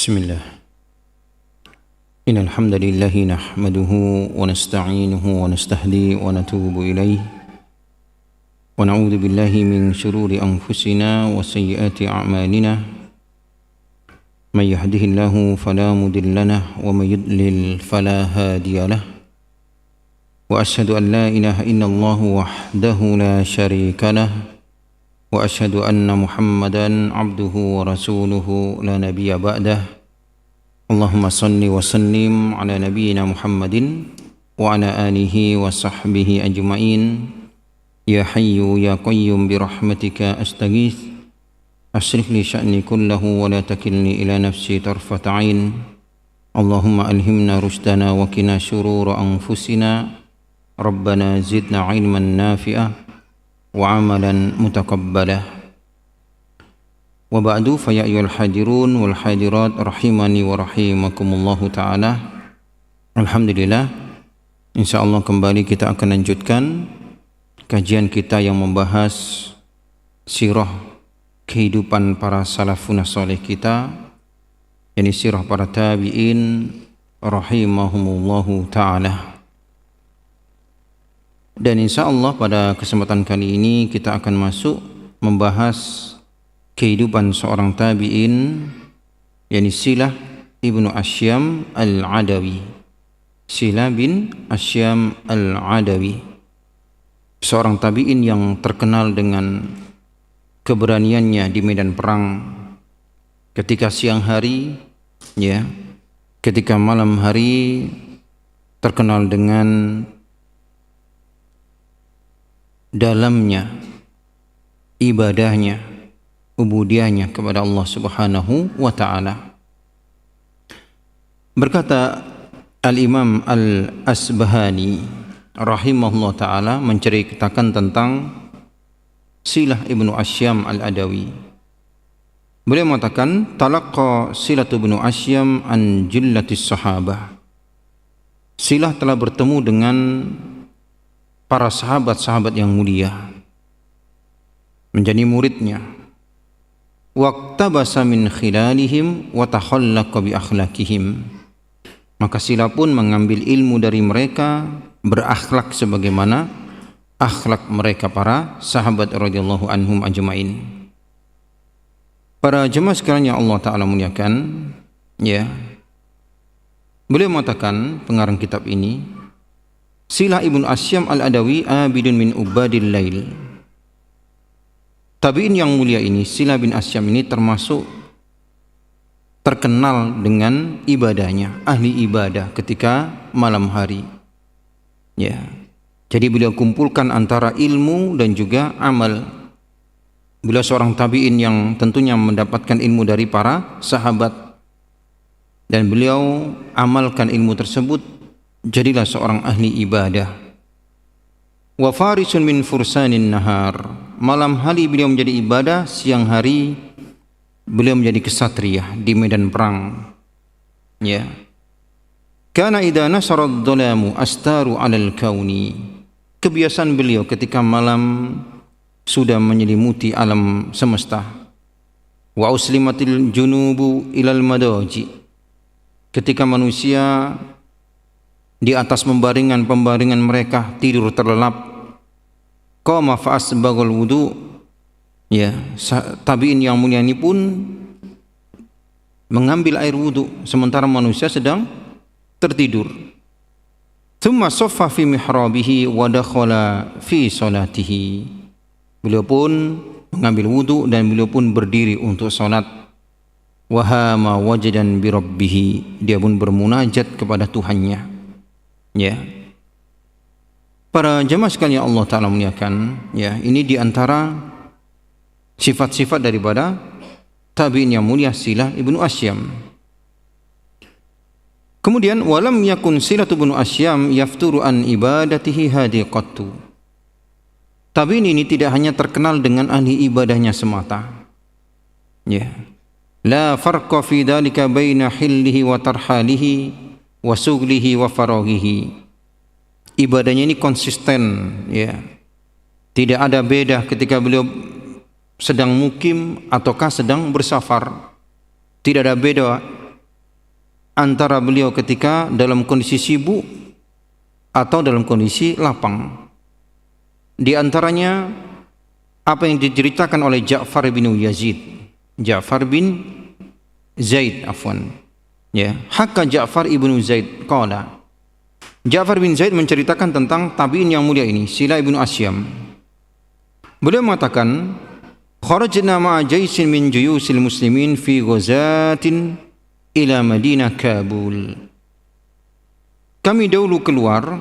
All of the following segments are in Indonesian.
بسم الله إن الحمد لله نحمده ونستعينه ونستهدي ونتوب إليه ونعوذ بالله من شرور أنفسنا وسيئات أعمالنا من يهده الله فلا مضل له ومن يضلل فلا هادي له وأشهد أن لا إله إلا الله وحده لا شريك له وأشهد أن محمدا عبده ورسوله لا نبي بعده اللهم صل وسلم على نبينا محمد وعلى آله وصحبه أجمعين يا حي يا قيوم برحمتك أستغيث أصلح لي شأني كله ولا تكلني إلى نفسي طرفة عين اللهم ألهمنا رشدنا وقنا شرور أنفسنا ربنا زدنا علما نافعا وعملا متقبلا وبعد فيا أيها الحاضرون والحاضرات رحمني ورحمكم الله تعالى. Alhamdulillah, insyaallah kembali kita akan lanjutkan kajian kita yang membahas sirah kehidupan para salafun saleh kita, yakni sirah para tabi'in rahimahumullahu ta'ala. Dan insyaallah pada kesempatan kali ini kita akan masuk membahas kehidupan seorang tabi'in, yakni Silah ibnu Asyam al-Adawi. Silah bin Asyam al-Adawi, seorang tabi'in yang terkenal dengan keberaniannya di medan perang ketika siang hari, ya, ketika malam hari, terkenal dengan dalamnya ibadahnya, ubudiyahnya kepada Allah Subhanahu wa ta'ala. Berkata Al-Imam Al-Asbahani rahimahullah ta'ala menceritakan tentang Silah ibnu Asyam al-Adawi. Beliau mengatakan, talaqqa Silah ibnu Asyam an jillatis sahabah. Silah telah bertemu dengan para sahabat-sahabat yang mulia, menjadi muridnya. Waqtabasa min khilalihim wa takhallaqa bi akhlaqihim. Maka Silah pun mengambil ilmu dari mereka, berakhlak sebagaimana akhlak mereka para sahabat radhiyallahu anhum ajmain. Para jemaah sekalian yang Allah Ta'ala muliakan, ya, beliau mengatakan, pengarang kitab ini, Silah ibnu Asyam al-Adawi abidun min ubadil lail. Tabi'in yang mulia ini, Silah bin Asyam ini termasuk terkenal dengan ibadahnya, ahli ibadah ketika malam hari. Ya. Jadi beliau kumpulkan antara ilmu dan juga amal. Beliau seorang tabi'in yang tentunya mendapatkan ilmu dari para sahabat, dan beliau amalkan ilmu tersebut, jadilah seorang ahli ibadah. Wa farisun min fursanin nahar. Malam hari beliau menjadi ibadah, siang hari beliau menjadi kesatria di medan perang. Ya. Kana idza nasara ad-dhalamu astaru 'alal kauni. Kebiasaan beliau ketika malam sudah menyelimuti alam semesta. Wa uslimatil junubu ilal madaji. Ketika manusia di atas pembaringan mereka tidur terlelap, qama fa asbaghal wudu. Ya, tabi'in yang mulia ini pun mengambil air wudu sementara manusia sedang tertidur. Tsumma shaffa fi mihrabihi wa dakhala fi salatihi. Beliau pun mengambil wudu dan beliau pun berdiri untuk salat. Wa hama wajdan bi rabbih. Dia pun bermunajat kepada Tuhannya. Ya, para jemaah sekalian yang Allah Ta'ala muliakan, ya, ini diantara sifat-sifat daripada tabi'in yang mulia Silah ibnu Asyam. Kemudian walam yakun Silah ibnu Asyam yafturu an ibadatihi hadi qattu. Tabi'in ini tidak hanya terkenal dengan ahli ibadahnya semata. Ya, la farqa fi dzalika baina hillihi wa tarhalihi wa sughlihi wa faraghihi. Ibadahnya ini konsisten, ya. Tidak ada beda ketika beliau sedang mukim ataukah sedang bersafar. Tidak ada beda antara beliau ketika dalam kondisi sibuk atau dalam kondisi lapang. Di antaranya apa yang diceritakan oleh Ja'far bin Yazid, Ja'far bin Zaid afwan. Ya, hakka Ja'far ibnu Zaid qala. Ja'far bin Zaid menceritakan tentang tabi'in yang mulia ini, Sila ibnu Asyam. Beliau mengatakan, kharajna ma'a jaisin min juyusil muslimin fi ghazatin ila Madinah Kabul. Kami dahulu keluar,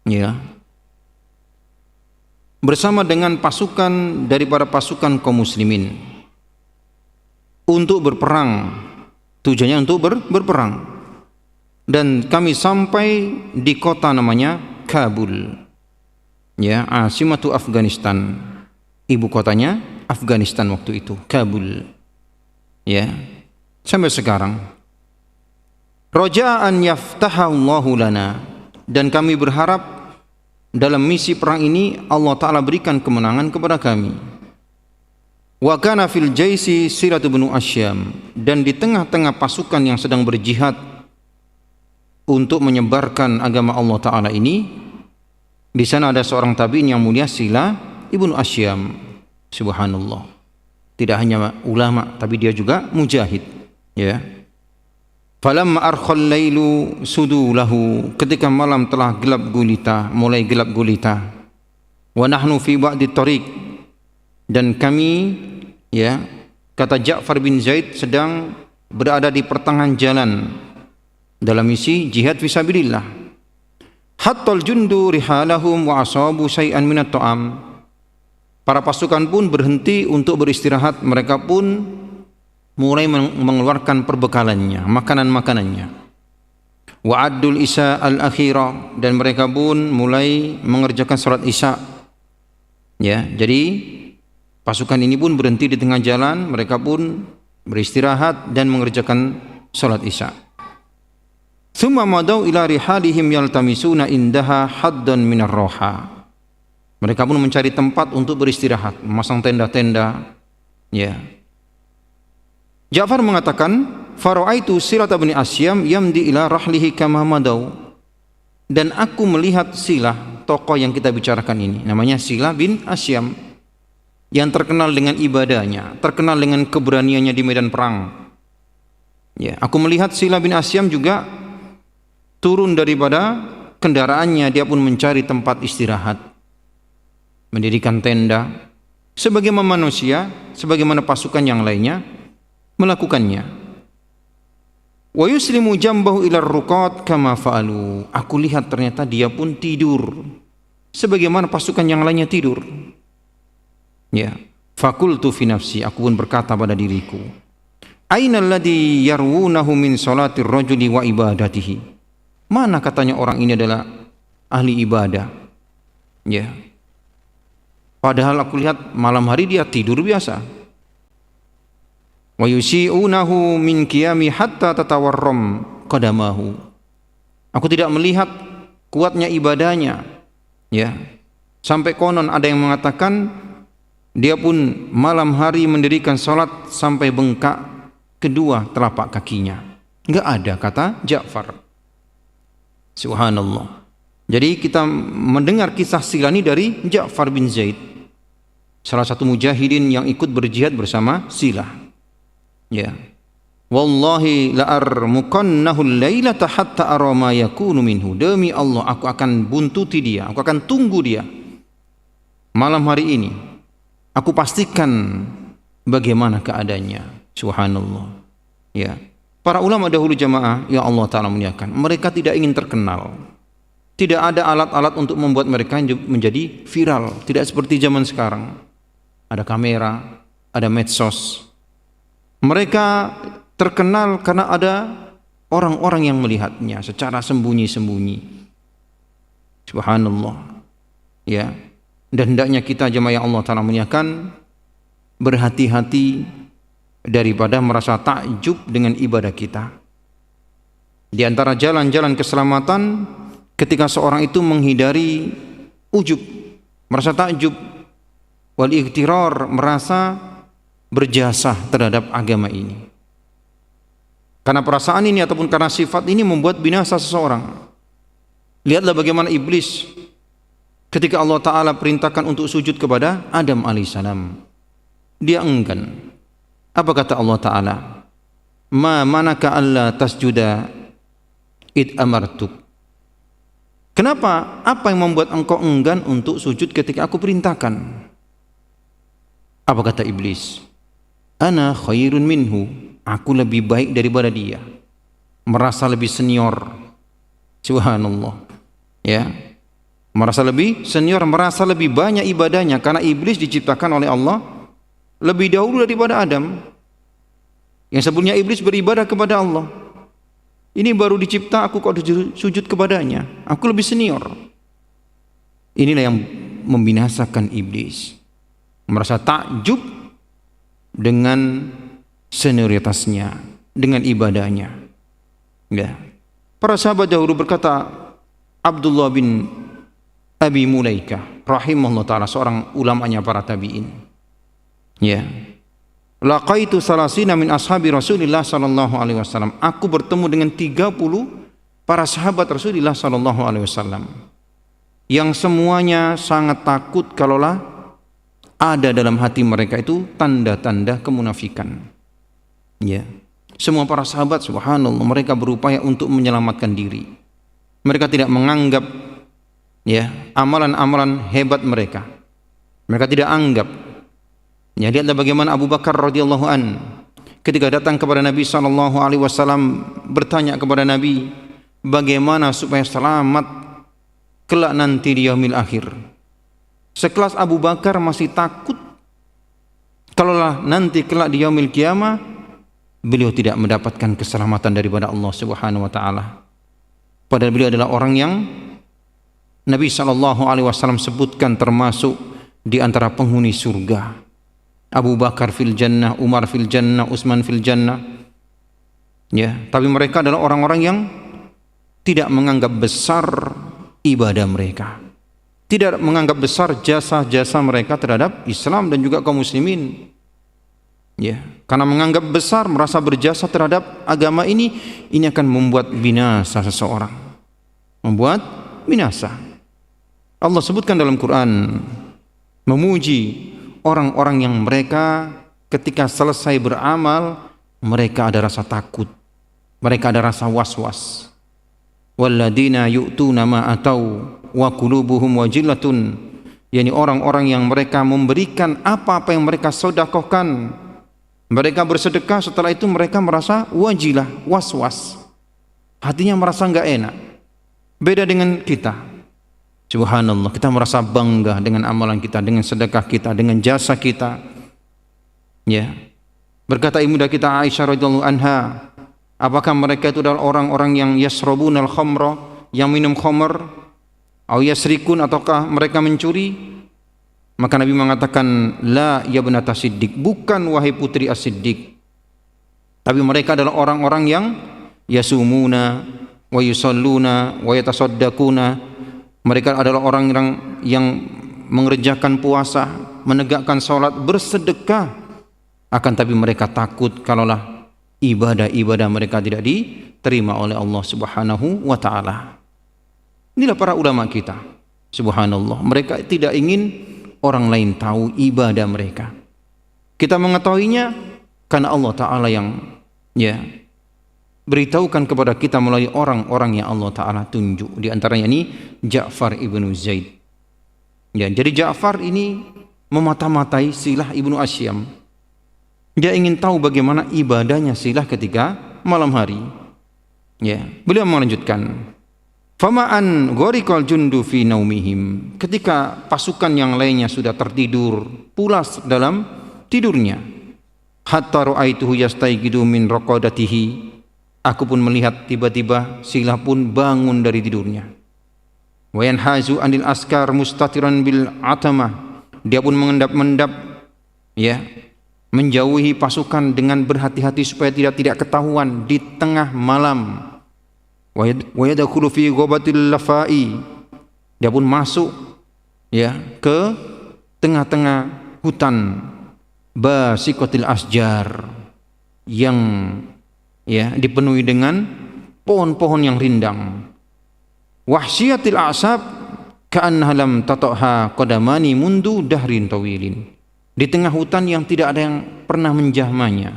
ya, bersama dengan pasukan daripada pasukan kaum muslimin untuk berperang. Tujuannya untuk berperang. Dan kami sampai di kota namanya Kabul, ya, asimatu Afghanistan, ibu kotanya Afghanistan waktu itu, Kabul, ya, sampai sekarang. Raja'an yaftahallahu lana, dan kami berharap dalam misi perang ini Allah Ta'ala berikan kemenangan kepada kami. Wa kana fil jaisi Silah bin Asyam, dan di tengah-tengah pasukan yang sedang berjihad untuk menyebarkan agama Allah Ta'ala ini, di sana ada seorang tabi'in yang mulia, Silah ibnu Asyam. Subhanallah, tidak hanya ulama tapi dia juga mujahid, ya. Falamma arkhal lailu sudulahu, ketika malam telah gelap gulita, mulai gelap gulita. Wa nahnu fi ba'di tariq, dan kami, ya, kata Ja'far bin Zaid, sedang berada di pertengahan jalan dalam misi jihad fisabilillah. Hattal jundu rihalahum wa asabu syai'an minat ta'am. Para pasukan pun berhenti untuk beristirahat, mereka pun mulai mengeluarkan perbekalannya, makanan-makanannya. Wa'addul isya al-akhirah, dan mereka pun mulai mengerjakan salat isya. Ya, jadi pasukan ini pun berhenti di tengah jalan, mereka pun beristirahat dan mengerjakan salat isya. Tsumma madau ila rihalihim yaltamisuna indaha haddan minar roha. Mereka pun mencari tempat untuk beristirahat, memasang tenda-tenda, ya. Ja'far mengatakan, fara'aitu Silah bin Asyam yamdi ila rahlihi kama madau, dan aku melihat Silah, tokoh yang kita bicarakan ini, namanya Silah bin Asyam, yang terkenal dengan ibadahnya, terkenal dengan keberaniannya di medan perang. Ya, aku melihat Silah bin Asyam juga turun daripada kendaraannya, dia pun mencari tempat istirahat, mendirikan tenda, sebagaimana manusia, sebagaimana pasukan yang lainnya melakukannya. Wa yuslimu jambahu ila ruqat kama fa'alu. Aku lihat ternyata dia pun tidur sebagaimana pasukan yang lainnya tidur. Ya, fakultu fi nafsi, aku pun berkata pada diriku, aina alladhi yarwunahu min salatir rajuli wa ibadatihi. Mana katanya orang ini adalah ahli ibadah. Ya. Padahal aku lihat malam hari dia tidur biasa. Wa yusi'unahu min qiyami hatta tatawarram qadamahu. Aku tidak melihat kuatnya ibadahnya, ya, sampai konon ada yang mengatakan dia pun malam hari mendirikan salat sampai bengkak kedua telapak kakinya. Enggak ada, kata Ja'far. Subhanallah. Jadi kita mendengar kisah Silah ini dari Ja'far bin Zaid, salah satu mujahidin yang ikut berjihad bersama Silah. Ya, wallahi la'armuqannahu al-lailata hatta ara ma yakunu minhu. Demi Allah, aku akan buntuti dia, aku akan tunggu dia malam hari ini. Aku pastikan bagaimana keadaannya. Subhanallah. Ya, para ulama dahulu jamaah ya Allah Ta'ala muliakan, mereka tidak ingin terkenal. Tidak ada alat-alat untuk membuat mereka menjadi viral. Tidak seperti zaman sekarang, ada kamera, ada medsos. Mereka terkenal karena ada orang-orang yang melihatnya secara sembunyi-sembunyi. Subhanallah. Ya. Dan hendaknya kita jemaah yang Allah Ta'ala muliakan berhati-hati daripada merasa takjub dengan ibadah kita. Di antara jalan-jalan keselamatan ketika seorang itu menghindari ujub, merasa takjub, wal ightirar, merasa berjasa terhadap agama ini. Karena perasaan ini ataupun karena sifat ini membuat binasa seseorang. Lihatlah bagaimana iblis ketika Allah Ta'ala perintahkan untuk sujud kepada Adam alaihissalam, dia enggan. Apa kata Allah Ta'ala? Ma manaka alla tasjuda id amartuk. Kenapa? Apa yang membuat engkau enggan untuk sujud ketika aku perintahkan? Apa kata iblis? Ana khairun minhu. Aku lebih baik daripada dia. Merasa lebih senior. Subhanallah. Ya. Merasa lebih senior, merasa lebih banyak ibadahnya karena iblis diciptakan oleh Allah lebih dahulu daripada Adam. Yang sebelumnya iblis beribadah kepada Allah. Ini baru dicipta, aku kok sujud kepadanya. Aku lebih senior. Inilah yang membinasakan iblis. Merasa takjub dengan senioritasnya, dengan ibadahnya. Ya. Para sahabat dahulu berkata, Abdullah bin Abi Mulaikah rahimahullah ta'ala, seorang ulamanya para tabi'in. Ya. Laqaitu salasina min ashabi Rasulillah sallallahu alaihi wasallam. Aku bertemu dengan 30 para sahabat Rasulullah sallallahu alaihi wasallam yang semuanya sangat takut kalaulah ada dalam hati mereka itu tanda-tanda kemunafikan. Ya. Semua para sahabat subhanallah mereka berupaya untuk menyelamatkan diri. Mereka tidak menganggap ya amalan-amalan hebat mereka. Mereka tidak anggap. Ya, lihatlah bagaimana Abu Bakar radhiyallahu an ketika datang kepada Nabi sallallahu alaihi wasallam bertanya kepada Nabi bagaimana supaya selamat kelak nanti di yaumil akhir. Sekelas Abu Bakar masih takut kalaulah nanti kelak di yaumil kiamah beliau tidak mendapatkan keselamatan daripada Allah Subhanahu wa taala. Padahal beliau adalah orang yang Nabi sallallahu alaihi wasallam sebutkan termasuk di antara penghuni surga. Abu Bakar fil jannah, Umar fil jannah, Utsman fil jannah. Ya, tapi mereka adalah orang-orang yang tidak menganggap besar ibadah mereka. Tidak menganggap besar jasa-jasa mereka terhadap Islam dan juga kaum muslimin. Ya, karena menganggap besar, merasa berjasa terhadap agama ini akan membuat binasa seseorang. Membuat binasa. Allah sebutkan dalam Quran memuji orang-orang yang mereka ketika selesai beramal mereka ada rasa takut, mereka ada rasa was-was. Walladzina yu'tuna ma atau wa qulubuhum wajilatun, yakni orang-orang yang mereka memberikan apa-apa yang mereka sedekahkan, mereka bersedekah setelah itu mereka merasa wajilah, was-was, hatinya merasa enggak enak. Beda dengan kita. Subhanallah, kita merasa bangga dengan amalan kita, dengan sedekah kita, dengan jasa kita. Ya. Berkata ibunda kita Aisyah radhiyallahu anha, apakah mereka itu adalah orang-orang yang yasrabunal khamra, yang minum khamr, atau yasrikun, ataukah mereka mencuri? Maka Nabi mengatakan, la ya binata Siddiq, bukan wahai putri As-Siddiq. Tapi mereka adalah orang-orang yang yasumuna wa yusalluna wa yatasaddaquna. Mereka adalah orang yang mengerjakan puasa, menegakkan salat, bersedekah. Akan tapi mereka takut kalaulah ibadah-ibadah mereka tidak diterima oleh Allah Subhanahu wa taala. Inilah para ulama kita. Subhanallah, mereka tidak ingin orang lain tahu ibadah mereka. Kita mengetahuinya karena Allah taala yang ya beritahukan kepada kita melalui orang-orang yang Allah Ta'ala tunjuk. Di antaranya ini Ja'far ibnu Zaid. Ya, jadi Ja'far ini memata-matai Silah ibnu Asyam. Dia ingin tahu bagaimana ibadahnya Silah ketika malam hari. Ya, beliau melanjutkan, fama'an ghariqal jundu fi naumihim. Ketika pasukan yang lainnya sudah tertidur, pulas dalam tidurnya. Hatta ra'aituhu yastayqidu min raqadatihi. Aku pun melihat tiba-tiba Silah pun bangun dari tidurnya. Wa yanhazu anil askar mustatiran bil atamah. Dia pun mengendap-endap ya, menjauhi pasukan dengan berhati-hati supaya tidak ketahuan di tengah malam. Wa yadkhulu fi ghabatil lafai. Dia pun masuk ya ke tengah-tengah hutan basiqatil asjar yang ya, dipenuhi dengan pohon-pohon yang rindang. Wahsyiatil a'sab ka'annaha lam tata'ha qadamani mundu dahrin tawilin. Di tengah hutan yang tidak ada yang pernah menjamahnya.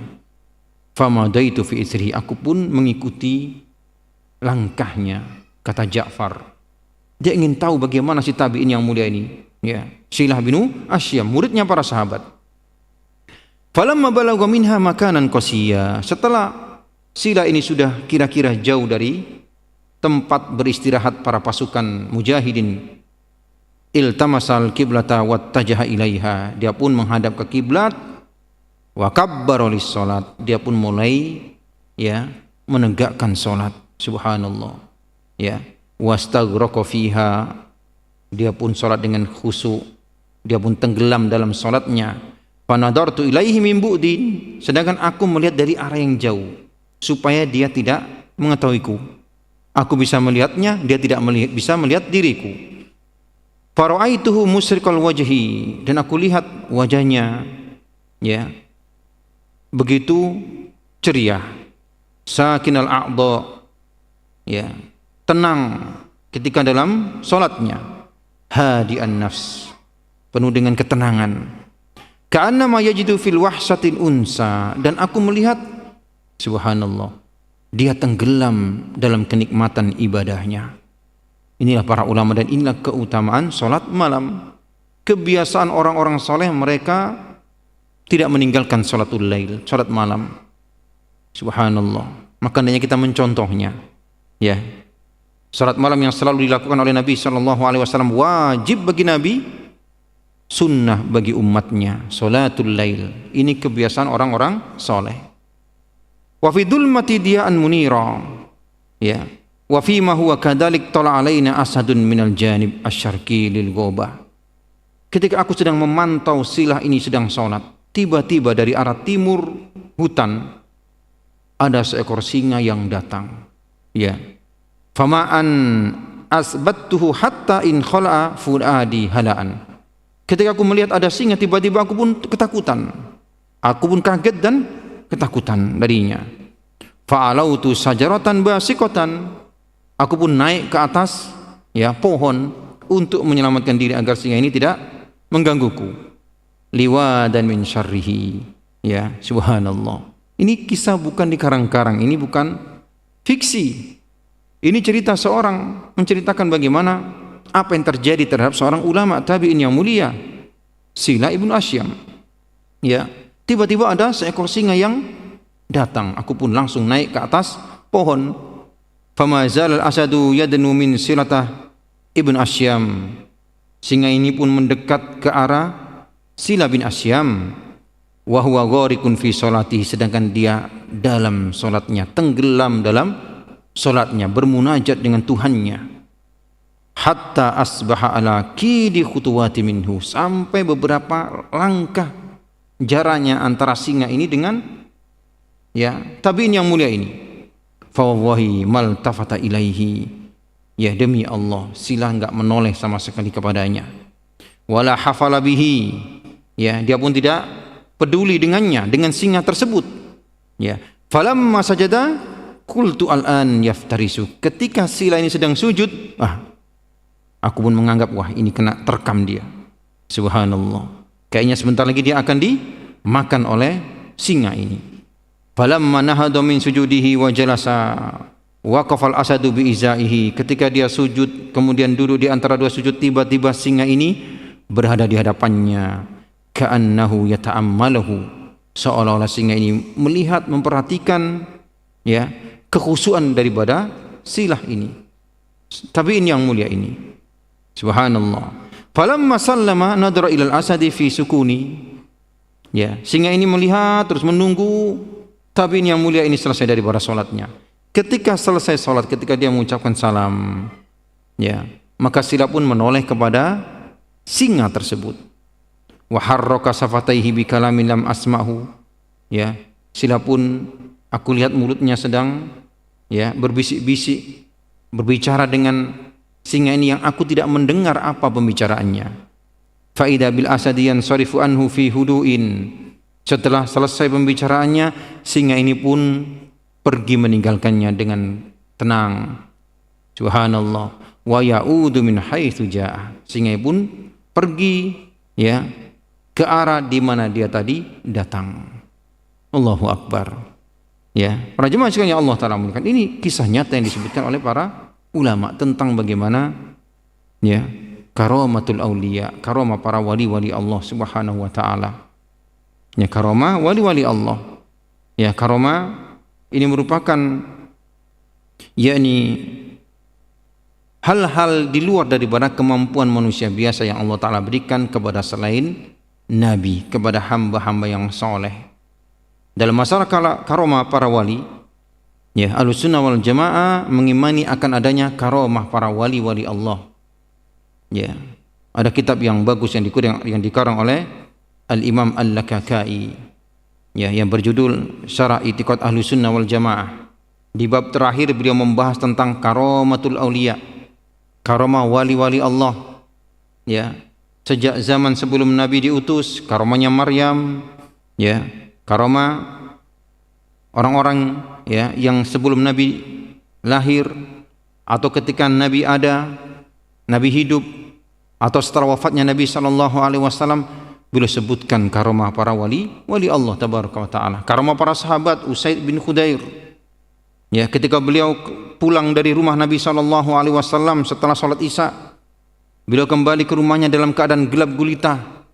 Famadaitu fi isrihi, aku pun mengikuti langkahnya, kata Ja'far. Dia ingin tahu bagaimana si tabi'in yang mulia ini, ya, Silah bin Asyam, muridnya para sahabat. Falamma balagha minha makanan qasiya, setelah Silah ini sudah kira-kira jauh dari tempat beristirahat para pasukan mujahidin, iltamasal kiblata wattajaha ilaiha, dia pun menghadap ke kiblat, wa kabbara lis-salat, dia pun mulai, ya, menegakkan salat. Subhanallah, ya, wastaghraqa fiha, dia pun salat dengan khusyuk, dia pun tenggelam dalam salatnya. Fanadartu ilaihi min bu'din, sedangkan aku melihat dari arah yang jauh supaya dia tidak mengetahuiku. Aku bisa melihatnya, dia tidak bisa melihat diriku. Fara'aituhu musriqal wajhi, dan aku lihat wajahnya, ya, begitu ceria, sakinal a'dha, ya, tenang ketika dalam salatnya, hadi'an nafs, penuh dengan ketenangan. Ka'annama yajidu fil wahsatil unsa, dan aku melihat, subhanallah, dia tenggelam dalam kenikmatan ibadahnya. Inilah para ulama dan inilah keutamaan salat malam. Kebiasaan orang-orang soleh, mereka tidak meninggalkan salatul lail, salat malam. Subhanallah. Makanya kita mencontohnya, ya. Salat malam yang selalu dilakukan oleh Nabi SAW wajib bagi Nabi, sunnah bagi umatnya, salatul lail. Ini kebiasaan orang-orang soleh. Wa fi dhulmati diya'an munira, ya, wa fi ma huwa kadhalik tala alaina asadun minal janib asyarqi lil ghobah. Ketika aku sedang memantau Silah ini sedang salat, tiba-tiba dari arah timur hutan ada seekor singa yang datang, ya. Fama'an asbattuhu hatta in khala'a fuadi hala'an. Ketika aku melihat ada singa, tiba-tiba aku pun ketakutan, aku pun kaget dan ketakutan darinya. Fa'alautu sajaratan basiqatan, aku pun naik ke atas, ya, pohon untuk menyelamatkan diri agar singa ini tidak menggangguku. Liwadan min syarrihi, ya, subhanallah. Ini kisah bukan dikarang-karang, ini bukan fiksi. Ini cerita seorang menceritakan bagaimana apa yang terjadi terhadap seorang ulama tabi'in yang mulia, Silah ibn Asyam. Ya, tiba-tiba ada seekor singa yang datang. Aku pun langsung naik ke atas pohon. Fama zalal asadu yadnu min Silatah ibn Asyam. Singa ini pun mendekat ke arah Silah bin Asyam. Wa huwa gharikun fi salatihi, sedangkan dia dalam salatnya, tenggelam dalam salatnya, bermunajat dengan Tuhannya. Hatta asbaha ala kidi khutuwati minhu, sampai beberapa langkah jaraknya antara singa ini dengan, ya, tabi'in yang mulia ini. Fa wallahi mal tafata ilaihi, ya, demi Allah, Silah enggak menoleh sama sekali kepadanya. Wala hafala bihi, ya, dia pun tidak peduli dengannya, dengan singa tersebut, ya. Falamma sajada qultu al'an yaftarisu, ketika Silah ini sedang sujud, aku pun menganggap, wah, ini kena terkam dia. Subhanallah, kayaknya sebentar lagi dia akan dimakan oleh singa ini. Falamma nahada min sujudihi wa jalasa waqafal asadu bi izaihi, ketika dia sujud kemudian duduk di antara dua sujud, tiba-tiba singa ini berada di hadapannya. Ka'annahu yata'ammalahu, seolah-olah singa ini melihat, memperhatikan, ya, kekhusyuan daripada Silah ini, tabi'in yang mulia ini. Subhanallah. Falamma sallama nadara ilal asadi fi sukuni, ya, singa ini melihat terus menunggu tabi'in yang mulia ini selesai daripada salatnya. Ketika selesai salat, ketika dia mengucapkan salam, ya, maka Silah pun menoleh kepada singa tersebut. Wa harraka safataihi bi kalamin lam asma'hu, ya, Silah pun aku lihat mulutnya sedang, ya, berbisik-bisik, berbicara dengan singa ini yang aku tidak mendengar apa pembicaraannya. Fa idza bil asadi yansarifu anhu fi huduin, setelah selesai pembicaraannya, singa ini pun pergi meninggalkannya dengan tenang. Subhanallah. Wa ya'udu min haitsu jaa, sehingga pun pergi ya ke arah di mana dia tadi datang. Allahu akbar. Ya, para jemaah sekalian Allah taala muliakan, ini kisah nyata yang disebutkan oleh para ulama tentang bagaimana ya karamatul auliya, karamah para wali-wali Allah Subhanahu wa taala. Ya, karamah wali-wali Allah. Ya, karamah ini merupakan yakni hal-hal di luar daripada kemampuan manusia biasa yang Allah taala berikan kepada selain nabi, kepada hamba-hamba yang soleh. Dalam masalah karamah para wali, ya, Ahlussunnah wal Jamaah mengimani akan adanya karamah para wali-wali Allah. Ya, ada kitab yang bagus yang dikarang oleh Al-Imam Al-Lakakai, ya, yang berjudul Syarah I'tiqad Ahlussunnah wal Jamaah. Di bab terakhir beliau membahas tentang karamatul auliya, karamah wali-wali Allah. Ya, sejak zaman sebelum Nabi diutus, karamahnya Maryam, ya, karamah orang-orang ya yang sebelum Nabi lahir atau ketika Nabi ada, Nabi hidup, atau setelah wafatnya Nabi sallallahu alaihi wasallam, beliau sebutkan karamah para wali Allah tabaraka wa taala. Karamah para sahabat, Usaid bin Khudair. Ya, ketika beliau pulang dari rumah Nabi sallallahu alaihi wasallam setelah salat Isya, beliau kembali ke rumahnya dalam keadaan gelap gulita.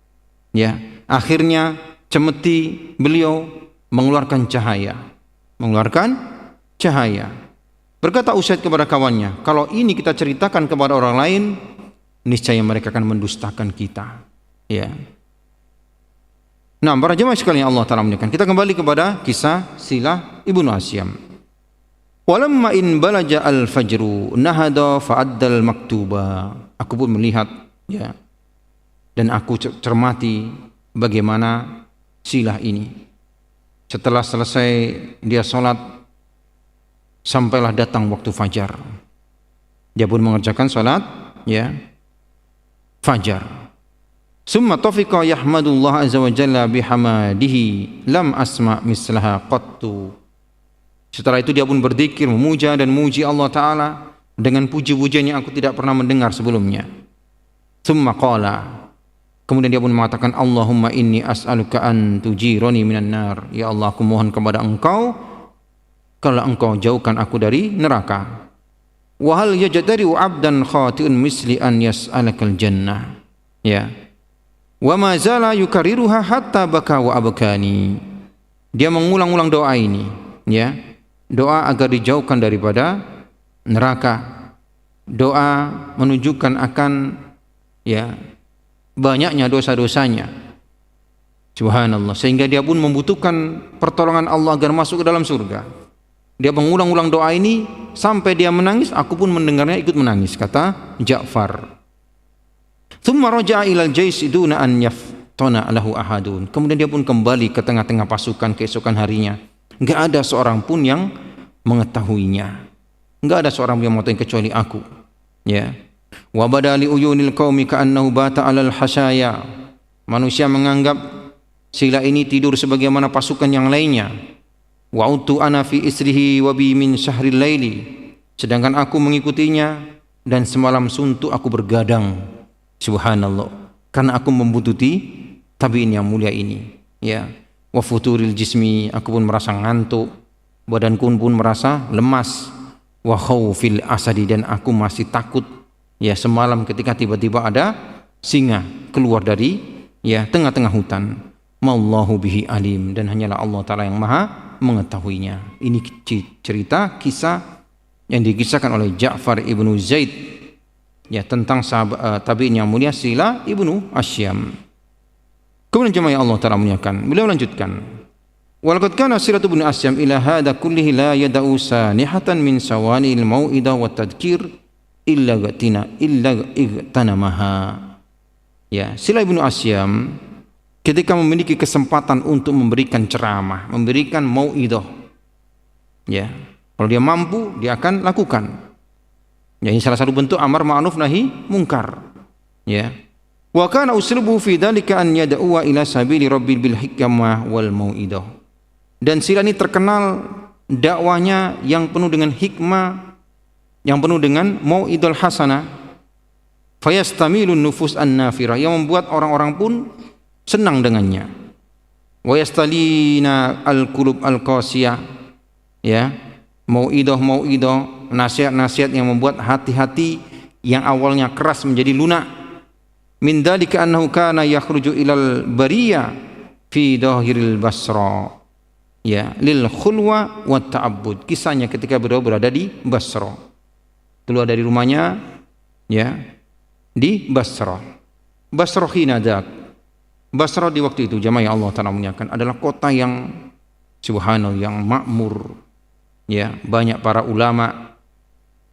Ya, akhirnya cemeti beliau mengeluarkan cahaya. Berkata Usaid kepada kawannya, kalau ini kita ceritakan kepada orang lain, niscaya mereka akan mendustakan kita. Ya. Nah, para jemaah sekalian Allah taala muliakan, kita kembali kepada kisah Silah ibnu Asyam. Walamma in balaja al-fajru nahada fa'addal maktuba. Aku pun melihat, ya, dan aku cermati bagaimana Silah ini. Setelah selesai dia sholat, sampailah datang waktu fajar. Dia pun mengerjakan sholat, ya, fajar. Summa tafiqa yahmadullah azza wa jalla bihamadihi lam asma' mislaha qattu. Setelah itu dia pun berzikir, memuja dan memuji Allah Ta'ala dengan puji-pujian yang aku tidak pernah mendengar sebelumnya. Summa qala, kemudian dia pun mengatakan, Allahumma inni as'aluka an tujirani minan nar. Ya Allah, aku mohon kepada engkau kalau engkau jauhkan aku dari neraka. Wa hal yajtari'u 'abdan khati'un misli an yas'alakal jannah. Ya. Wa ma zala yukarriruha hatta baka wa abkani. Dia mengulang-ulang doa ini, ya. Doa agar dijauhkan daripada neraka. Doa menunjukkan akan, ya, banyaknya dosa-dosanya. Subhanallah, sehingga dia pun membutuhkan pertolongan Allah agar masuk ke dalam surga. Dia mengulang-ulang doa ini sampai dia menangis, aku pun mendengarnya ikut menangis, kata Ja'far. Tsumma raja'a ilal jais duna an yaftana lahu ahadun. Kemudian dia pun kembali ke tengah-tengah pasukan keesokan harinya. Enggak ada seorang pun yang mengetahuinya. Enggak ada seorang yang mengetahui kecuali aku. Ya. Wa badali uyunil qaumi ka'annahu bata 'alal hasyaya. Manusia menganggap Silah ini tidur sebagaimana pasukan yang lainnya. Wa utu ana fi isrihi wa bi min syahril laili. Sedangkan aku mengikutinya dan semalam suntuk aku bergadang. Subhanallah. Karena aku membutuhkan tabi'in yang mulia ini. Ya. Wa futuril jismi, aku pun merasa ngantuk, badanku pun merasa lemas. Wa khaufil asadi, dan aku masih takut, ya, semalam ketika tiba-tiba ada singa keluar dari, ya, tengah-tengah hutan. Mallahu bihi alim, dan hanyalah Allah Ta'ala yang maha mengetahuinya. Ini cerita kisah yang dikisahkan oleh Ja'far ibnu Zaid, ya, tentang sahabat tabi'in yang mulia Silah ibnu Asyam. Kemudian jemaah yang Allah Ta'ala muliakan, beliau lanjutkan, walaqad kana Silah ibnu Asyam ila hadha kullihi la yada'u sanihatan min sawanil mau'idah wa tadhkir illa igtanamaha. Ya, Silah ibnu Asyam ketika memiliki kesempatan untuk memberikan ceramah, memberikan mau'idah, ya, kalau dia mampu dia akan lakukan. Ya, ini salah satu bentuk amar ma'ruf nahi mungkar. Ya. Wa kana uslubu fi dzalika an yad'uwa ila sabili rabbil bil hikmah wal mau'idah. Dan Silah ini terkenal dakwahnya yang penuh dengan hikmah, yang penuh dengan mau'idul hasanah, fayastamilun nufus an-nafirah, yang membuat orang-orang pun senang dengannya. Wa yastalina al-qulub al-qasiyah, ya, mau'idah, nasihat-nasihat yang membuat hati-hati yang awalnya keras menjadi lunak. Min dzalika annahu kana yakhruju ilal bariyah fi dhahiril Basra, ya, lil khulwa wat ta'abbud. Kisahnya ketika beliau berada di Basra, keluar dari rumahnya, ya, di Basra. Basra khinadak, Basra di waktu itu, jamaah yang Allah Ta'ala muliakan, adalah kota yang subhanallah, yang makmur, ya, banyak para ulama.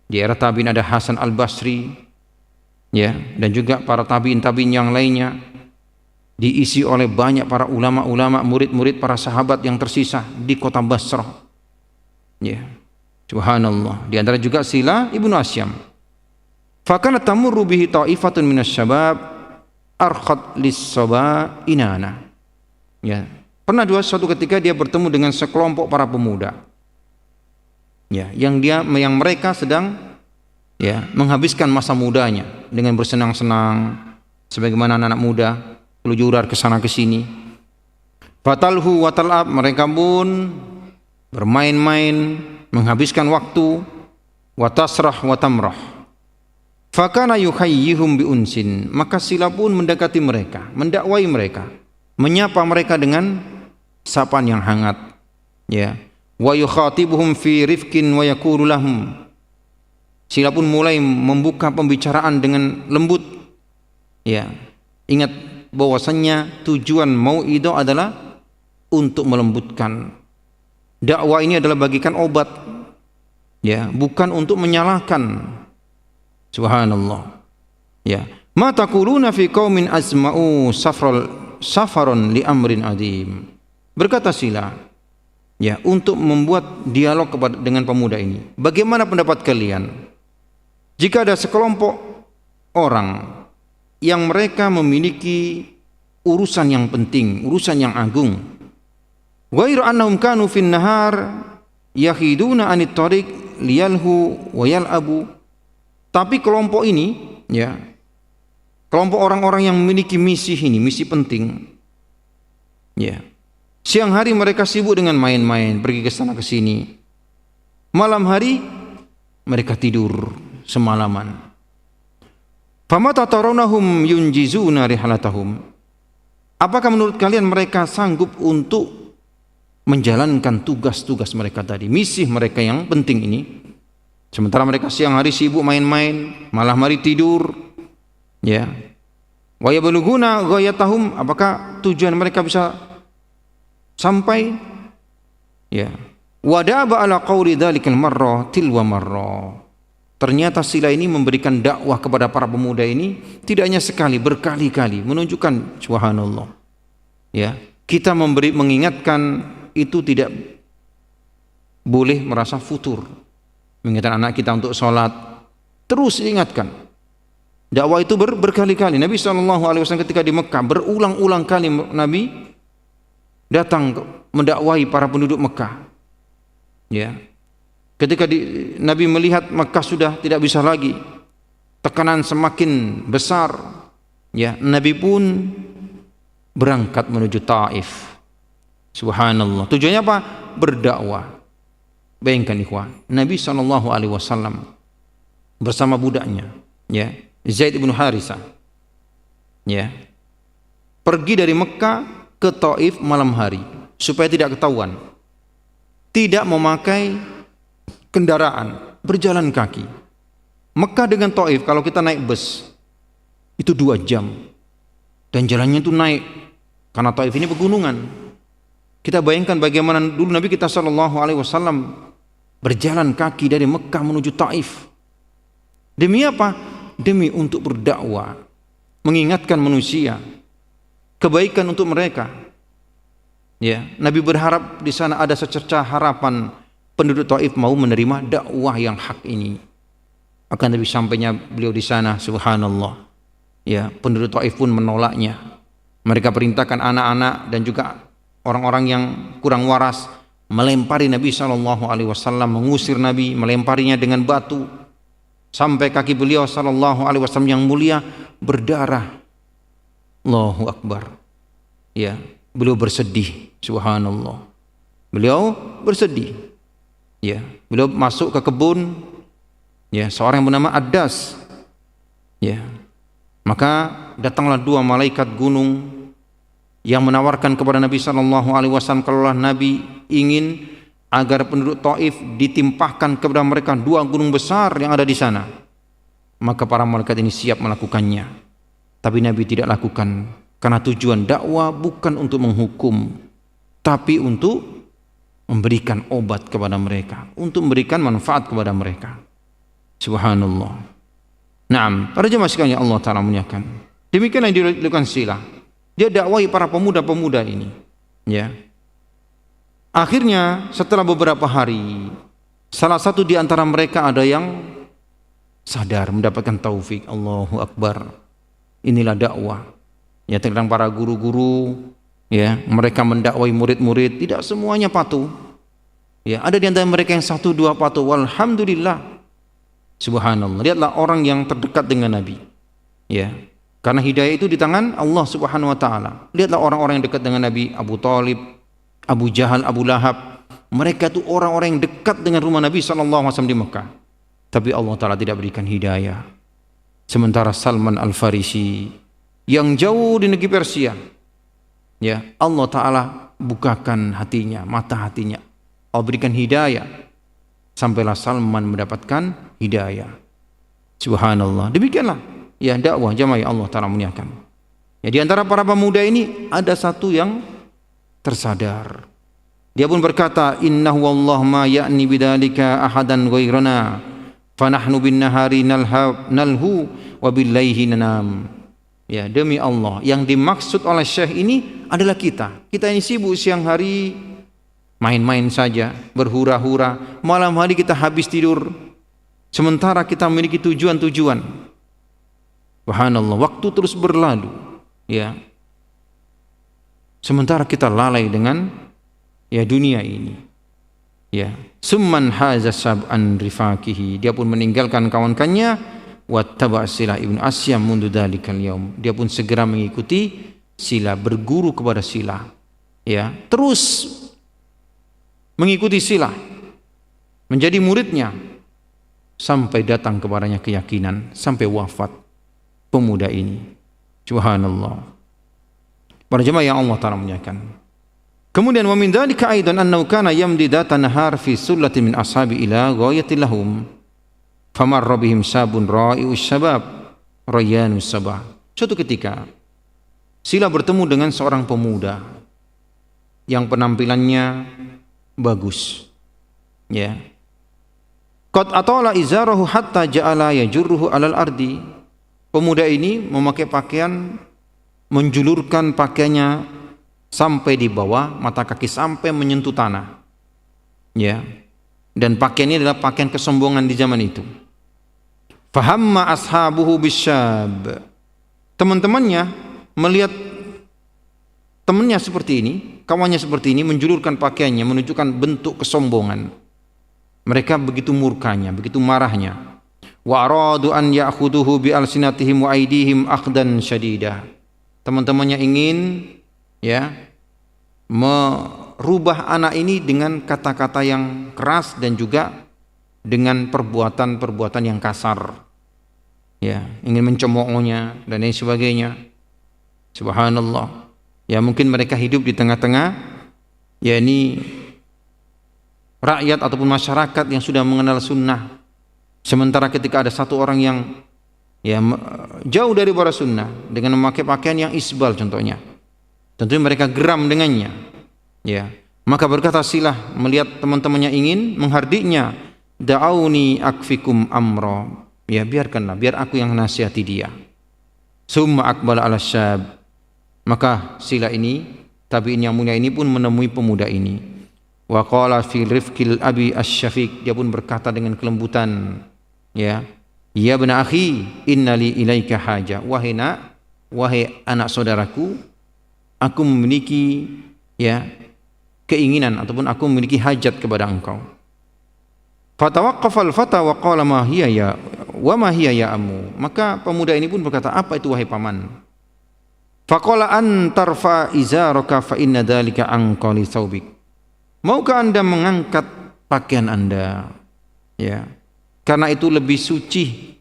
Di era tabi'in ada Hasan al-Basri, ya, dan juga para tabi'in yang lainnya. Diisi oleh banyak para ulama-ulama, murid-murid para sahabat yang tersisa di kota Basra, ya, subhanallah. Di antara juga Sila ibnu Asyam. Fakana tamurru bihi ta'ifatun minasyabab arkhat lis-saba inana, ya, pernah suatu ketika dia bertemu dengan sekelompok para pemuda, ya, yang mereka sedang, ya, menghabiskan masa mudanya dengan bersenang-senang sebagaimana anak-anak muda, kelujuran ke sana ke sini. Fatalhu wa tal'ab, mereka pun bermain-main, menghabiskan waktu, wa tasrah wa tamrah. Fakana yukhayyihum bi unsin, maka Sila pun mendekati mereka, mendakwai mereka, menyapa mereka dengan sapaan yang hangat, ya. Wa yukhatibuhum fi rifqin wa yaqulu lahum, Sila pun mulai membuka pembicaraan dengan lembut, ya. Ingat bahwasannya tujuan mau'idah adalah untuk melembutkan. Dakwah ini adalah bagikan obat, ya, bukan untuk menyalahkan. Subhanallah, ya. Ma taquluna fi qaumin azma'u safaron li amrin adim. Berkata Sila, ya, untuk membuat dialog dengan pemuda ini. Bagaimana pendapat kalian jika ada sekelompok orang yang mereka memiliki urusan yang penting, urusan yang agung. Ghairu annahum kanu fin nahar yakhiduna anit tariq liyalhu wa yal'abu. Tapi kelompok ini, ya, kelompok orang-orang yang memiliki misi ini, misi penting, ya, siang hari mereka sibuk dengan main-main, pergi ke sana ke sini. Malam hari mereka tidur semalaman. Famata tarawnahum yunjizuna rihalatahum. Apakah menurut kalian mereka sanggup untuk menjalankan tugas-tugas mereka tadi, misi mereka yang penting ini? Sementara mereka siang hari sibuk main-main, malam hari tidur, ya. Wa yabluguna ghayatahum, apakah tujuan mereka bisa sampai, ya. Wadaba ala qawli dzalikal marrah tilwa marrah. Ternyata Sila ini memberikan dakwah kepada para pemuda ini tidak hanya sekali, berkali-kali, menunjukkan subhanallah, ya, kita mengingatkan itu tidak boleh merasa futur. Mengingatkan anak kita untuk sholat, terus ingatkan. Dakwah itu berkali-kali. Nabi SAW ketika di Mekah berulang-ulang kali Nabi datang mendakwahi para penduduk Mekah, ya. Ketika Nabi melihat Mekah sudah tidak bisa lagi, tekanan semakin besar, ya, Nabi pun berangkat menuju Taif. Subhanallah. Tujuannya apa? Berdakwah. Bayangkan ikhwah, Nabi SAW bersama budaknya, ya, Zaid bin Harithah, ya, pergi dari Mekah ke Taif malam hari supaya tidak ketahuan, tidak memakai kendaraan, berjalan kaki. Mekah dengan Taif kalau kita naik bus itu 2 jam, dan jalannya itu naik karena Taif ini pegunungan. Kita bayangkan bagaimana dulu Nabi kita SAW berjalan kaki dari Mekah menuju Taif. Demi apa? Demi untuk berdakwah, mengingatkan manusia, kebaikan untuk mereka. Ya, Nabi berharap di sana ada secercah harapan penduduk Taif mau menerima dakwah yang hak ini. Akan Nabi sampainya beliau di sana, subhanallah, ya, penduduk Taif pun menolaknya. Mereka perintahkan anak-anak dan juga orang-orang yang kurang waras melempari Nabi sallallahu alaihi wasallam, mengusir Nabi, melemparinya dengan batu sampai kaki beliau sallallahu alaihi wasallam yang mulia berdarah. Allahu akbar. Ya, beliau bersedih, subhanallah. Beliau bersedih. Ya, beliau masuk ke kebun, ya, seorang yang bernama Addas. Ya. Maka datanglah dua malaikat gunung yang menawarkan kepada Nabi sallallahu alaihi wasallam kalau Nabi ingin agar penduduk Taif ditimpahkan kepada mereka dua gunung besar yang ada di sana. Maka para malaikat ini siap melakukannya. Tapi Nabi tidak lakukan karena tujuan dakwah bukan untuk menghukum, tapi untuk memberikan obat kepada mereka, untuk memberikan manfaat kepada mereka. Subhanallah. Naam, para jemaah sekalian Allah Ta'ala muliakan. Demikianlah yang dilakukan Silah. Dia dakwahi para pemuda-pemuda ini. Ya. Akhirnya setelah beberapa hari, salah satu di antara mereka ada yang sadar, mendapatkan taufik. Allahu Akbar. Inilah dakwah. Ya, terkadang para guru-guru, ya, mereka mendakwahi murid-murid, tidak semuanya patuh. Ya, ada di antara mereka yang satu dua patuh. Walhamdulillah. Subhanallah. Lihatlah orang yang terdekat dengan Nabi. Ya. Karena hidayah itu di tangan Allah Subhanahu wa taala. Lihatlah orang-orang yang dekat dengan Nabi, Abu Thalib, Abu Jahal, Abu Lahab. Mereka itu orang-orang yang dekat dengan rumah Nabi sallallahu alaihi wasallam di Mekah. Tapi Allah Ta'ala tidak berikan hidayah. Sementara Salman Al-Farisi yang jauh di negeri Persia, ya, Allah Ta'ala bukakan hatinya, mata hatinya. Allah berikan hidayah. Sampailah Salman mendapatkan hidayah. Subhanallah. Demikianlah, ya, dakwah jamaah Allah Ta'ala muliakan. Ya, di antara para pemuda ini ada satu yang tersadar. Dia pun berkata, innahu wallahu ma ya'ni bidzalika ahadan ghairana fanahnu bin nahari nalhu wa bil laihi nanam. Ya, demi Allah, yang dimaksud oleh Syekh ini adalah kita. Kita ini sibuk siang hari main-main saja, berhura-hura. Malam hari kita habis tidur. Sementara kita memiliki tujuan-tujuan. Subhanallah, waktu terus berlalu. Ya. Sementara kita lalai dengan, ya, dunia ini. Ya. Summan haza sab'an rifaqihi. Dia pun meninggalkan kawan-kawannya. Wattaba' Silah ibnu Asyam mundu dalikal yaum. Dia pun segera mengikuti Silah, berguru kepada Silah. Ya, terus mengikuti Silah, menjadi muridnya sampai datang kepadanya keyakinan, sampai wafat pemuda ini. Subhanallah. Para jemaah yang Allah Ta'ala muliakan. Kemudian wa min dzalika aidan annahu kana yamdi data nahar fi sullatin min ashabi ila ghayatil lahum. Famarra bihim sabun ra'i'us sabab rayyanus sabah. Suatu ketika Silah bertemu dengan seorang pemuda yang penampilannya bagus. Ya. Qad atala izarahu hatta ja'ala yajurruhu 'alal ardi. Pemuda ini memakai pakaian, menjulurkan pakaiannya sampai di bawah mata kaki, sampai menyentuh tanah. Ya. Dan pakaian ini adalah pakaian kesombongan di zaman itu. Fahamma ashabuhu bisyab. Teman-temannya melihat temannya seperti ini, kawannya seperti ini, menjulurkan pakaiannya, menunjukkan bentuk kesombongan. Mereka begitu murkanya, begitu marahnya. Wa aradu an ya'khuduhu bi alsinatihim wa aydihim akhdan syadidah. Teman-temannya ingin, ya, merubah anak ini dengan kata-kata yang keras dan juga dengan perbuatan-perbuatan yang kasar. Ya, ingin mencemoohnya dan lain sebagainya. Subhanallah. Ya, mungkin mereka hidup di tengah-tengah, ya, ini rakyat ataupun masyarakat yang sudah mengenal sunnah. Sementara ketika ada satu orang yang, ya, jauh dari para sunnah dengan memakai pakaian yang isbal contohnya, tentunya mereka geram dengannya. Ya, maka berkata Silah melihat teman-temannya ingin menghardiknya, da'auni akfikum amro. Ya, biarkanlah, biar aku yang nasihati dia. Summa akbala ala syab. Maka Silah ini, tabi'in yang mulia ini pun menemui pemuda ini. Wa qala fi rifqil abi asy-syafiq. Dia pun berkata dengan kelembutan, ya, ya bena akhi, innali ilaika haja. Wahai nak, wahai anak saudaraku, aku memiliki, ya, keinginan ataupun aku memiliki hajat kepada engkau. Fatawaqqafal fata wa qala ma hiya ya wa ma hiya ya ammu. Maka pemuda ini pun berkata, apa itu wahai paman? Faqala an tarfa izaraka fa inna dzalika anqali thawbik. Maukah Anda mengangkat pakaian Anda? Ya. Karena itu lebih suci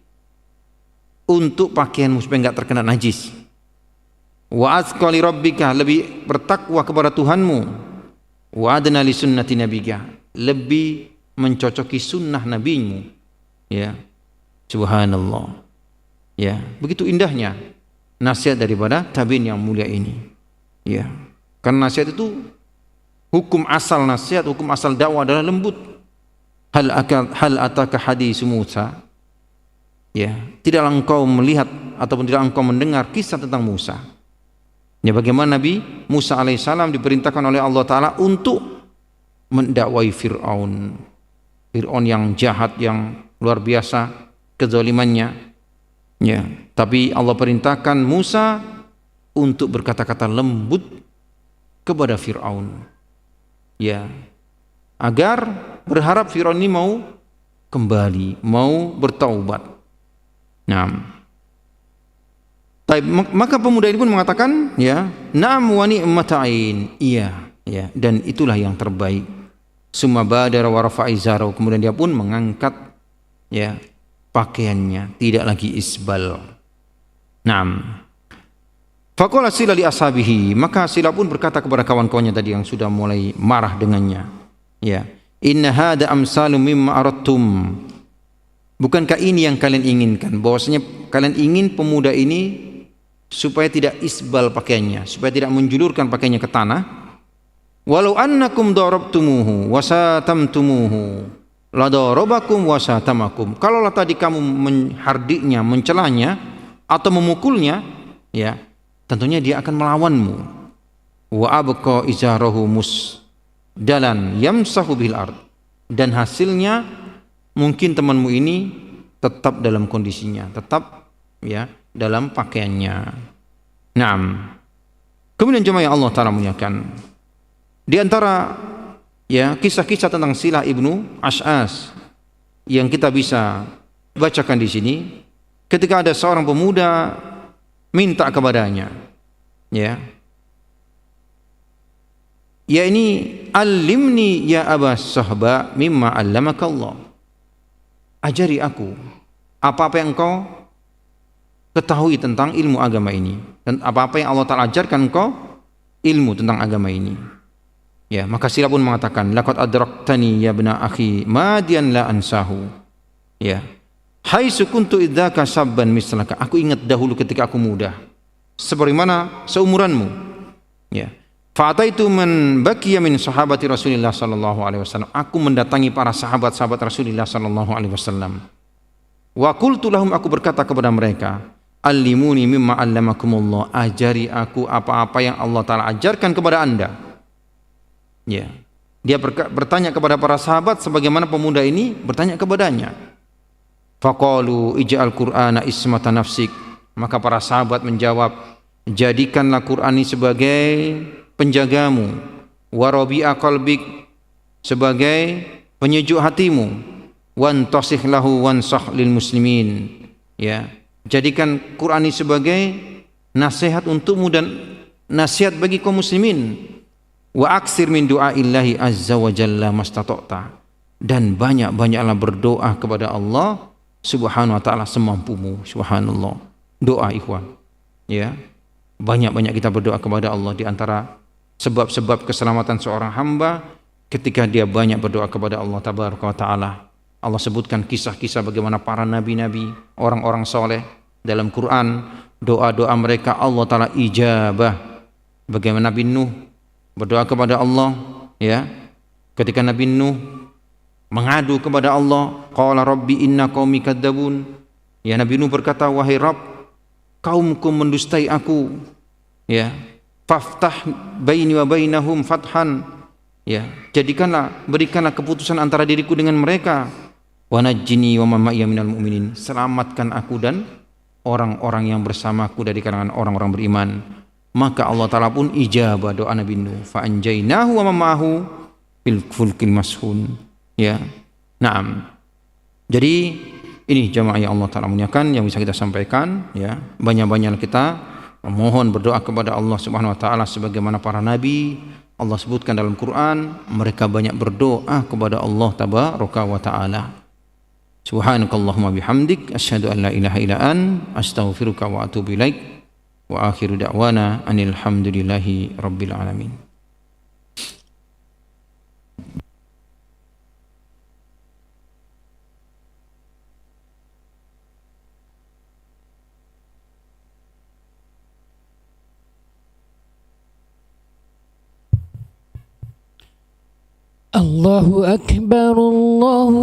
untuk pakaianmu supaya enggak terkena najis. Wa azqa li rabbika, lebih bertakwa kepada Tuhanmu. Wa adna li sunnati nabiyika, lebih mencocoki sunnah nabimu. Ya, subhanallah. Ya, begitu indahnya nasihat daripada tabi'in yang mulia ini. Ya, karena nasihat itu hukum asal nasihat, hukum asal dakwah adalah lembut. Hal ataka hadis Musa. Ya, tidaklah engkau melihat ataupun tidak engkau mendengar kisah tentang Musa. Ya, bagaimana Nabi Musa alaihissalam diperintahkan oleh Allah Ta'ala untuk mendakwai Fir'aun yang jahat, yang luar biasa kezalimannya. Ya, tapi Allah perintahkan Musa untuk berkata-kata lembut kepada Fir'aun. Ya, agar berharap Fir'aun ini mau kembali, mau bertaubat. Nah, maka pemuda ini pun mengatakan, ya, na'am wa ni'matain. Iya, ya, dan itulah yang terbaik. Summa badara wa rafa'a izarahu, kemudian dia pun mengangkat, ya, pakaiannya, tidak lagi isbal. Naam. Faqala Sila li ashabihi, maka Sila pun berkata kepada kawan-kawannya tadi yang sudah mulai marah dengannya, ya, inna hada amsalu mimma aradtum. Bukankah ini yang kalian inginkan? Bahwasanya kalian ingin pemuda ini supaya tidak isbal pakaiannya, supaya tidak menjulurkan pakaiannya ke tanah. Walau annakum darabtumuhu wasatamtumuhu la darabakum wasatamakum. Kalaulah tadi kamu menghardiknya, mencelanya atau memukulnya, ya, tentunya dia akan melawanmu. Wa abqa izarahu musdalan yamsahu bil ard. Dan hasilnya mungkin temanmu ini tetap dalam kondisinya, tetap, ya, dalam pakaiannya. Naam. Kemudian jemaah yang Allah Ta'ala muliakan, di antara, ya, kisah-kisah tentang Silah ibnu Ash'as yang kita bisa bacakan di sini, ketika ada seorang pemuda minta kepadanya, ya, ini alimni ya Aba Sahba mimma allamaka Allah. Ajari aku apa-apa yang engkau ketahui tentang ilmu agama ini, dan apa-apa yang Allah Ta'ala ajarkan engkau ilmu tentang agama ini. Ya, maka Sila pun mengatakan, laqad adraktani ya ibna akhi madian la ansahu. Ya, haitsu kuntu idzaka sabban mislaka. Aku ingat dahulu ketika aku muda, sebagaimana seumuranmu. Ya, fa'ataitu man baqiya min sahabati Rasulillah sallallahu alaihi wasallam. Aku mendatangi para sahabat-sahabat Rasulullah sallallahu alaihi wasallam. Wa qultu lahum, aku berkata kepada mereka, allimuni mimma allamakumullah. Ajari aku apa-apa yang Allah Ta'ala ajarkan kepada anda. Ya, dia bertanya kepada para sahabat sebagaimana pemuda ini bertanya kepadanya. Faqalu ij'al Qur'ana ismata nafsik. Maka para sahabat menjawab, jadikanlah Qur'an ini sebagai penjagamu, wa rabi'a qalbik, sebagai penyejuk hatimu, wan tasih lahu wansah lil muslimin. Ya, jadikan Qur'an ini sebagai nasihat untukmu dan nasihat bagi kaum muslimin. Wa aksir min du'aillahi azza wa jalla mastata'ta. Dan banyak-banyaklah berdoa kepada Allah subhanahu wa ta'ala semampumu. Subhanallah. Doa, ikhwan. Ya, banyak-banyak kita berdoa kepada Allah. Di antara sebab-sebab keselamatan seorang hamba ketika dia banyak berdoa kepada Allah tabaraka wa ta'ala. Allah sebutkan kisah-kisah bagaimana para nabi-nabi, orang-orang soleh dalam Quran, doa-doa mereka Allah Ta'ala ijabah. Bagaimana Nabi Nuh berdoa kepada Allah, ya, ketika Nabi Nuh mengadu kepada Allah, qala rabbi inna qaumi kadzabun. Ya, Nabi Nuh berkata, wahai Rabb, kaumku mendustai aku. Ya, faftah baini wa bainahum fathan. Ya, berikanlah keputusan antara diriku dengan mereka. Wa najjini wa man ma'iya minal mu'minin. Selamatkan aku dan orang-orang yang bersamaku dari kalangan orang-orang beriman. maka Allah Ta'ala pun ijabah doa Nabi Nuh. Fa anjaynahu wa ma'ahu fil fulkil mashhun. Ya. Naam. Jadi ini jamaah yang Allah Ta'ala muliakan yang bisa kita sampaikan, ya. Banyak-banyak kita memohon berdoa kepada Allah Subhanahu wa taala sebagaimana para nabi Allah sebutkan dalam Quran, mereka banyak berdoa kepada Allah tabaraka wa taala. Subhanakallahumma bihamdik asyhadu an la ilaha illa astaghfiruka wa atubu ilaik. Wa akhiru da'wana anil hamdulillahi rabbil alamin. Allahu akbar, Allahu